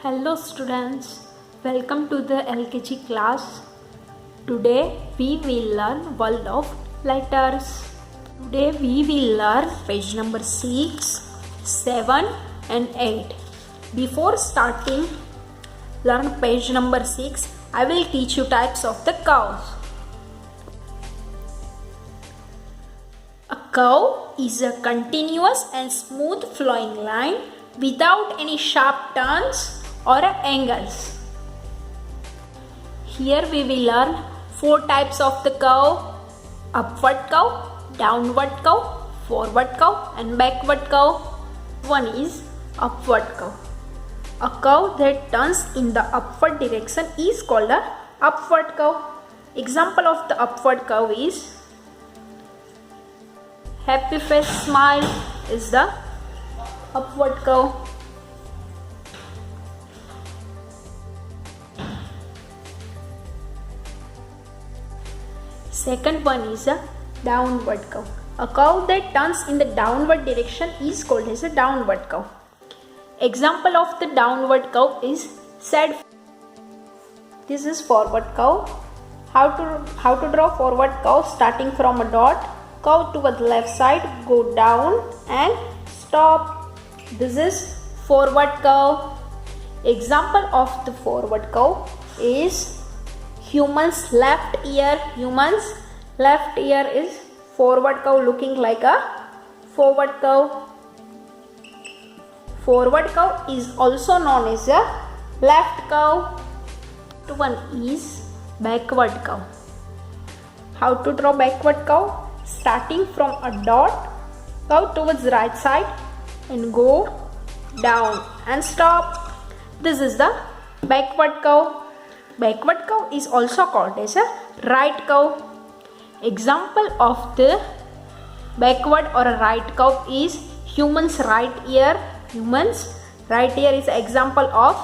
Hello students, welcome to the LKG class. Today we will learn world of letters. Today we will learn page number 6, 7 and 8. Before starting learn page number 6, I will teach you types of the cows. A cow is a continuous and smooth flowing line without any sharp turns or angles. Here we will learn 4 types of the cow: upward cow, downward cow, forward cow and backward cow. One is upward cow. A cow that turns in the upward direction is called a upward cow. Example of the upward cow is happy face smile is the upward cow. Second one is a downward cow. A cow that turns in the downward direction is called as a downward cow. Example of the downward cow is sad. This is forward cow. How to draw forward cow? Starting from a dot, cow towards left side, go down and stop. This is forward cow. Example of the forward cow is human's left ear. Human's left ear is forward cow, looking like a forward cow. Forward cow is also known as a left cow. One is backward cow. How to draw backward cow? Starting from a dot, cow towards right side and go down and stop. This is the backward cow. Backward cow is also called as a right cow. Example of the backward or a right cow is human's right ear. Human's right ear is an example of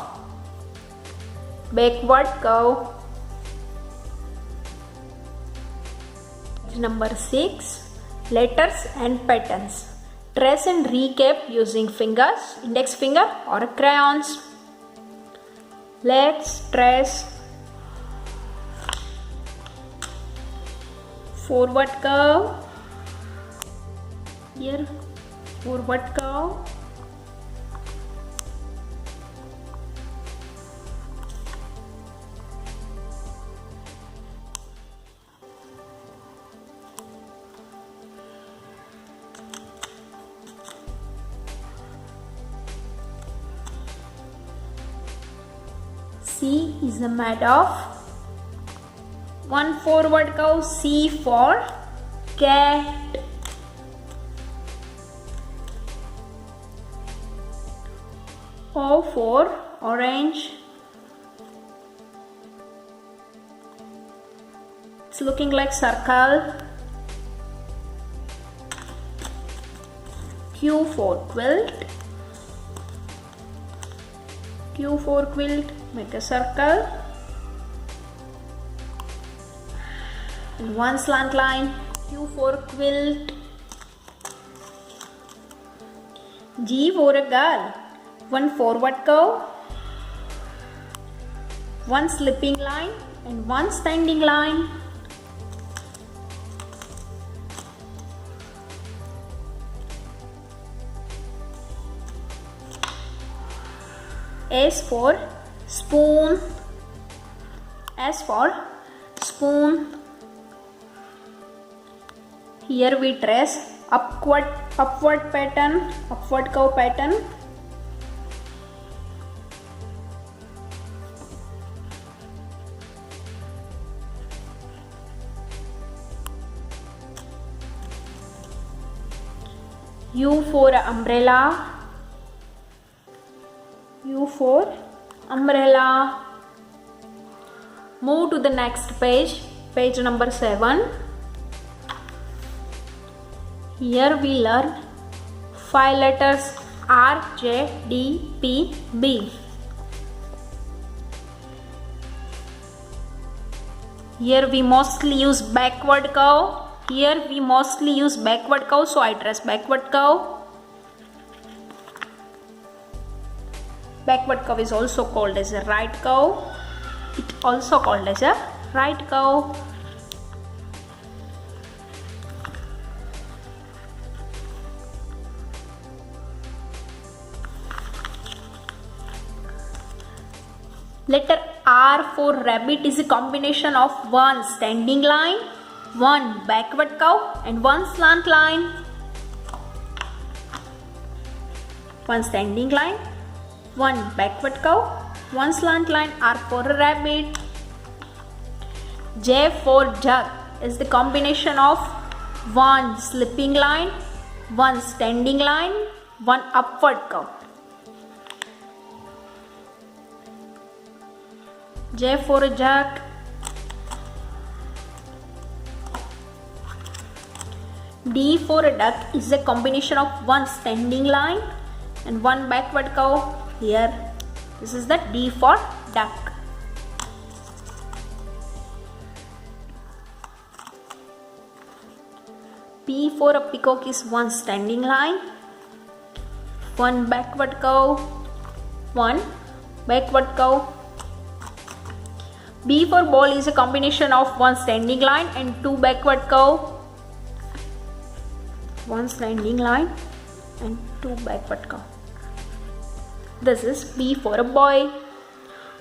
backward cow. Number 6, letters and patterns. Trace and recap using fingers, index finger or crayons. Let's trace. Forward cow. Here forward cow. C is made of one forward cow, C for cat. O for orange. It's looking like circle. Q for quilt. Q for quilt, make a circle and one slant line. Q for quilt. G for a girl. One forward curve, one slipping line and one standing line. S for spoon. S for spoon. Here we trace upward pattern, upward cow pattern. U for umbrella. U for umbrella. Move to the next page, page number 7. Here we learn 5 letters R, J, D, P, B. Here we mostly use backward cow. Here we mostly use backward cow, so I trace backward cow. Backward curve is also called as a right curve. It also called as a right curve. Letter R for rabbit is a combination of one standing line, one backward curve and one slant line. One standing line, one backward curve, one slant line. R for a rabbit. J for jug is the combination of one slipping line, one standing line, one upward curve. J for a jug. D for a duck is a combination of one standing line and one backward curve. Here, this is the D for duck. P for a peacock is one standing line, one backward curve, one backward curve. B for ball is a combination of one standing line and two backward curve. One standing line and two backward curve. This is B for a boy.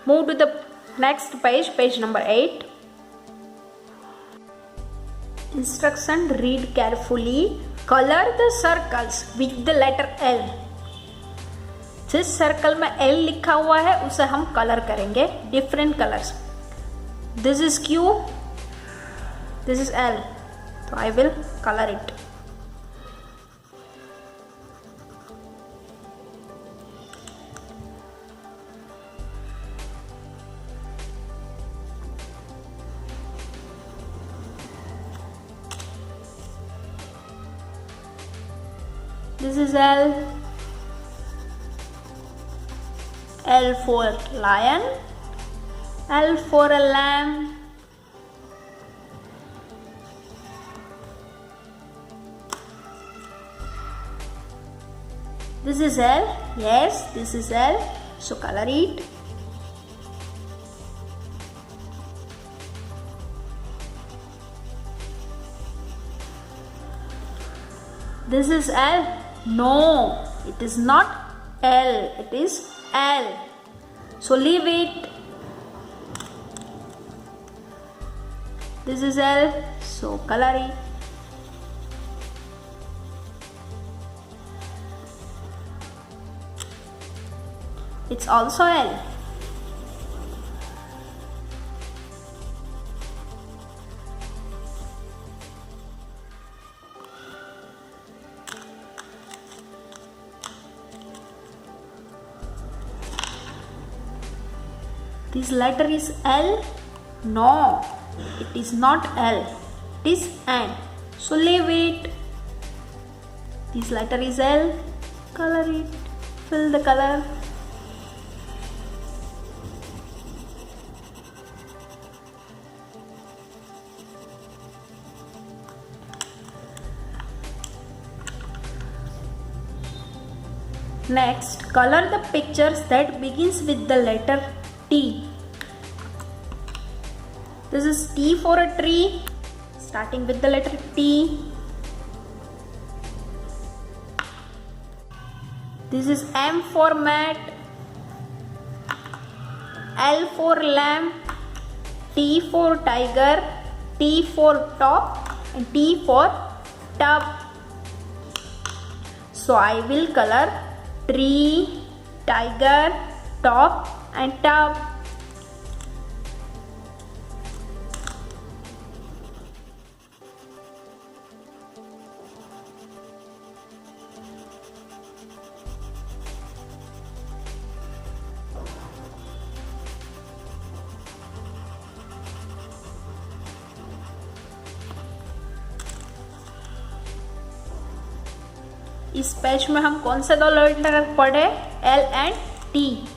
Move to the next page, page number 8. Instruction, read carefully. Color the circles with the letter L. जिस circle में L लिखा हुआ है उसे हम colour करेंगे different colours. This is Q, this is L, so I will color it. This is L. L for lion. L for a lamb. This is L. Yes, this is L. So color it. This is L. No, it is not L. It is L. So leave it. This is L, so color it. It's also L. This letter is L? No. It is not L, it is N. So leave it. This letter is L. Color it. Fill the color. Next, color the pictures that begins with the letter T. This is T for a tree, starting with the letter T. This is M for mat, L for lamb, T for tiger, T for top and T for tub. So I will color tree, tiger, top and tub. इस page में हम कौन से दो letter पढ़े? L and T.